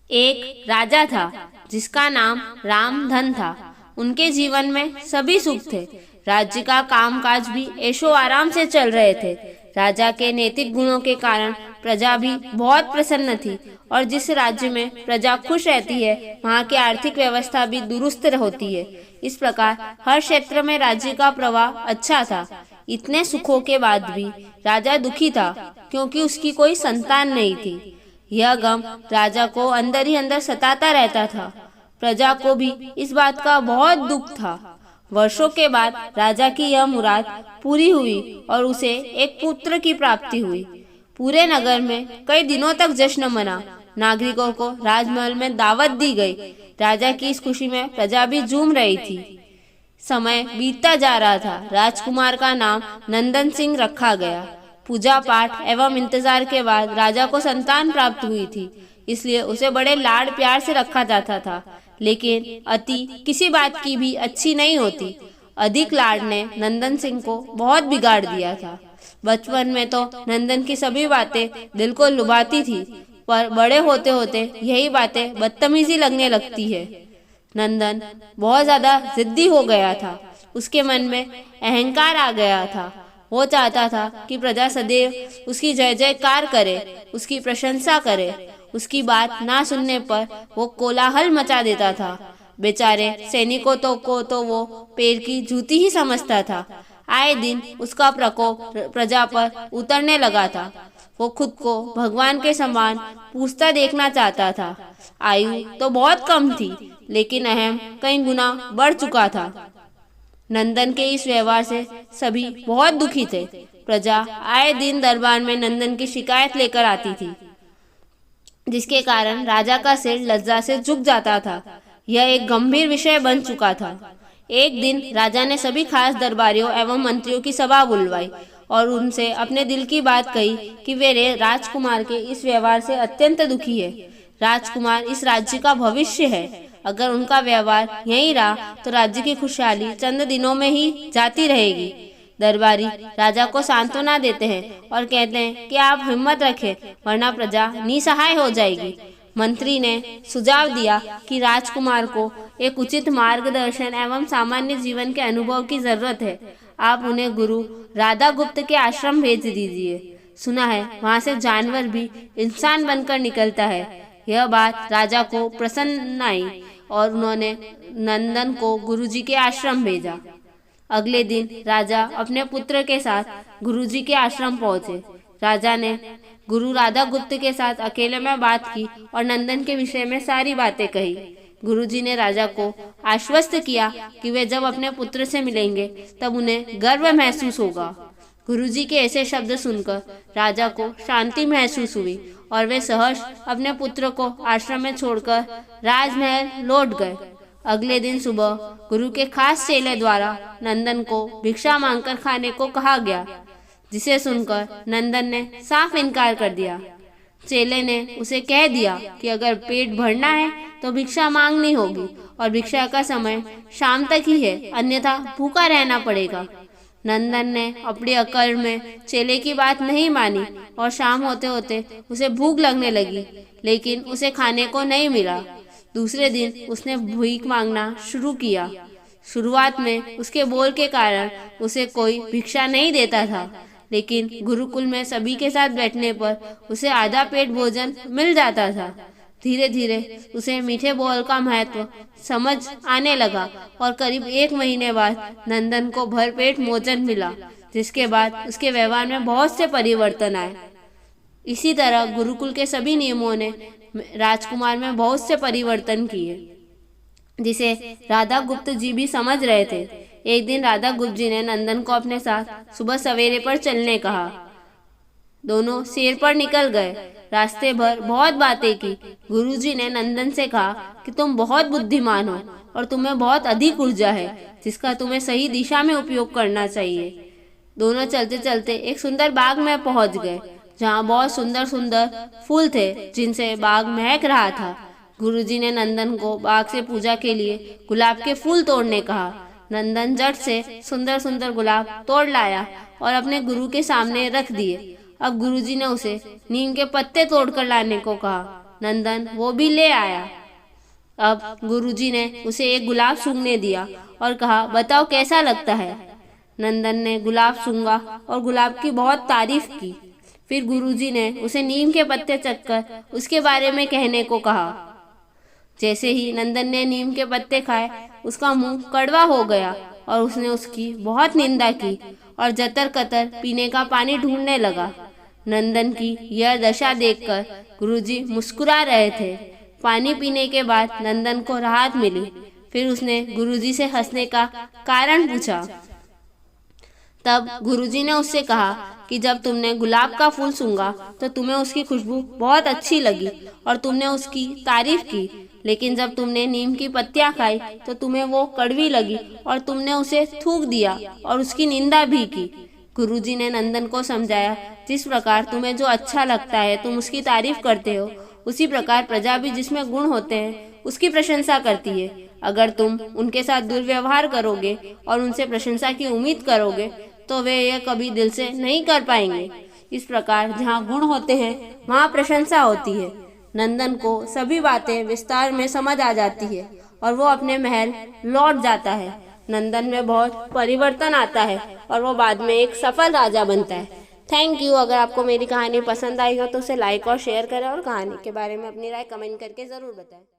एक राजा था जिसका नाम रामधन था। उनके जीवन में सभी सुख थे। राज्य का कामकाज भी ऐशो आराम से चल रहे थे। राजा के नैतिक गुणों के कारण प्रजा भी बहुत प्रसन्न थी और जिस राज्य में प्रजा खुश रहती है वहाँ की आर्थिक व्यवस्था भी दुरुस्त होती है। इस प्रकार हर क्षेत्र में राज्य का प्रवाह अच्छा था। इतने सुखों के बाद भी राजा दुखी था क्योंकि उसकी कोई संतान नहीं थी। यह गम राजा को अंदर ही अंदर सताता रहता था। प्रजा को भी इस बात का बहुत दुख था। वर्षों के बाद राजा की यह मुराद पूरी हुई और उसे एक पुत्र की प्राप्ति हुई। पूरे नगर में कई दिनों तक जश्न मना। नागरिकों को राजमहल में दावत दी गई। राजा की इस खुशी में प्रजा भी झूम रही थी। समय बीतता जा रहा था। राजकुमार का नाम नंदन सिंह रखा गया। पूजा पाठ एवं इंतजार के बाद राजा को संतान प्राप्त हुई थी, इसलिए उसे बड़े लाड प्यार से रखा जाता था। लेकिन अति किसी बात की भी अच्छी नहीं होती। अधिक लाड ने नंदन सिंह को बहुत बिगाड़ दिया था। बचपन में तो नंदन की सभी बातें दिल को लुभाती थी, पर बड़े होते होते यही बातें बदतमीजी लगने लगती है। नंदन बहुत ज्यादा जिद्दी हो गया था। उसके मन में अहंकार आ गया था। वो चाहता था कि प्रजा सदैव उसकी जय जयकार करे, उसकी प्रशंसा करे। उसकी बात ना सुनने पर वो कोलाहल मचा देता था। बेचारे सैनिकों को तो वो पैर की जूती ही समझता था। आए दिन उसका प्रकोप प्रजा पर उतरने लगा था। वो खुद को भगवान के समान पूजता देखना चाहता था। आयु तो बहुत कम थी, लेकिन अहम कई गुना बढ़ चुका था। नंदन के इस व्यवहार से सभी बहुत दुखी थे। प्रजा आए दिन दरबार में नंदन की शिकायत लेकर आती थी, जिसके कारण राजा का सिर लज्जा से झुक जाता था। यह एक गंभीर विषय बन चुका था। एक दिन राजा ने सभी खास दरबारियों एवं मंत्रियों की सभा बुलवाई और उनसे अपने दिल की बात कही कि वे राजकुमार के इस व्यवहार से अत्यंत दुखी है। राजकुमार इस राज्य का भविष्य है। अगर उनका व्यवहार यही रहा तो राज्य की खुशहाली चंद दिनों में ही जाती रहेगी। दरबारी राजा को सांत्वना देते हैं और कहते हैं कि आप हिम्मत रखें, वरना प्रजा निसहाय हो जाएगी। मंत्री ने सुझाव दिया कि राजकुमार को एक उचित मार्गदर्शन एवं सामान्य जीवन के अनुभव की जरूरत है। आप उन्हें गुरु राधा गुप्त के आश्रम भेज दीजिए। सुना है वहाँ से जानवर भी इंसान बनकर निकलता है। यह बात राजा को प्रसन्न आई और उन्होंने नंदन को गुरुजी के आश्रम भेजा। अगले दिन राजा अपने पुत्र के साथ गुरुजी के आश्रम पहुंचे। राजा ने गुरु राधा गुप्त के साथ अकेले में बात की और नंदन के विषय में सारी बातें कही। गुरुजी ने राजा को आश्वस्त किया कि वे जब अपने पुत्र से मिलेंगे तब उन्हें गर्व महसूस होगा। गुरुजी के ऐसे शब्द सुनकर राजा को शांति महसूस हुई और वे सहर्ष अपने पुत्र को आश्रम में छोड़कर राजमहल लौट गए। अगले दिन सुबह गुरु के खास चेले द्वारा नंदन को भिक्षा मांगकर खाने को कहा गया, जिसे सुनकर नंदन ने साफ इनकार कर दिया। चेले ने उसे कह दिया कि अगर पेट भरना है तो भिक्षा मांगनी होगी और भिक्षा का समय शाम तक ही है, अन्यथा भूखा रहना पड़ेगा। नंदन ने अपनी अकड़ में चेले की बात नहीं मानी और शाम होते होते उसे भूख लगने लगी, लेकिन उसे खाने को नहीं मिला। दूसरे दिन उसने भीख मांगना शुरू किया। शुरुआत में उसके बोल के कारण उसे कोई भिक्षा नहीं देता था, लेकिन गुरुकुल में सभी के साथ बैठने पर उसे आधा पेट भोजन मिल जाता था। धीरे धीरे उसे मीठे बोल का महत्व समझ आने लगा और करीब 1 महीने बाद नंदन को भरपेट भोजन मिला, जिसके बाद उसके व्यवहार में बहुत से परिवर्तन आए। इसी तरह गुरुकुल के सभी नियमों ने राजकुमार में बहुत से परिवर्तन किए, जिसे राधा गुप्त जी भी समझ रहे थे। एक दिन राधा गुप्त जी ने नंदन को अपने साथ सुबह सवेरे पर चलने कहा। दोनों सैर पर निकल गए। रास्ते भर बहुत बातें की। गुरुजी ने नंदन से कहा कि तुम बहुत बुद्धिमान हो और तुम्हें बहुत अधिक ऊर्जा है, जिसका तुम्हें सही दिशा में उपयोग करना चाहिए। दोनों चलते चलते एक सुंदर बाग में पहुंच गए, जहां बहुत सुंदर सुंदर फूल थे, जिनसे बाग महक रहा था। गुरुजी ने नंदन को बाग से पूजा के लिए गुलाब के फूल तोड़ने कहा। नंदन झट से सुंदर सुंदर गुलाब तोड़ लाया और अपने गुरु के सामने रख दिए। अब गुरुजी ने उसे नीम के पत्ते तोड़कर लाने को कहा। नंदन वो भी ले आया। अब गुरुजी ने उसे एक गुलाब सूंघने दिया और कहा, बताओ कैसा लगता है। नंदन ने गुलाब सूंघा और गुलाब की बहुत तारीफ की। फिर गुरुजी ने उसे नीम के पत्ते चखकर उसके बारे में कहने को कहा। जैसे ही नंदन ने नीम के पत्ते खाए, उसका मुंह कड़वा हो गया और उसने उसकी बहुत निंदा की और जतर कतर पीने का पानी ढूंढने लगा। नंदन की यह दशा देखकर गुरुजी मुस्कुरा रहे थे। पानी पीने के बाद नंदन को राहत मिली। फिर उसने गुरुजी से हंसने का कारण पूछा। तब गुरुजी ने उससे कहा कि जब तुमने गुलाब का फूल सूंघा तो तुम्हें उसकी खुशबू बहुत अच्छी लगी और तुमने उसकी तारीफ की, लेकिन जब तुमने नीम की पत्तियां खाई तो तुम्हें वो कड़वी लगी और तुमने उसे थूक दिया और उसकी निंदा भी की। गुरुजी ने नंदन को समझाया, जिस प्रकार तुम्हें जो अच्छा लगता है तुम उसकी तारीफ करते हो, उसी प्रकार प्रजा भी जिसमें गुण होते हैं उसकी प्रशंसा करती है। अगर तुम उनके साथ दुर्व्यवहार करोगे और उनसे प्रशंसा की उम्मीद करोगे तो वे यह कभी दिल से नहीं कर पाएंगे। इस प्रकार जहाँ गुण होते हैं वहाँ प्रशंसा होती है। नंदन को सभी बातें विस्तार में समझ आ जाती है और वो अपने महल लौट जाता है। नंदन में बहुत परिवर्तन आता है और वो बाद में एक सफल राजा बनता है। Thank you. अगर आपको मेरी कहानी पसंद आई हो तो उसे लाइक और शेयर करें और कहानी के बारे में अपनी राय कमेंट करके ज़रूर बताएं।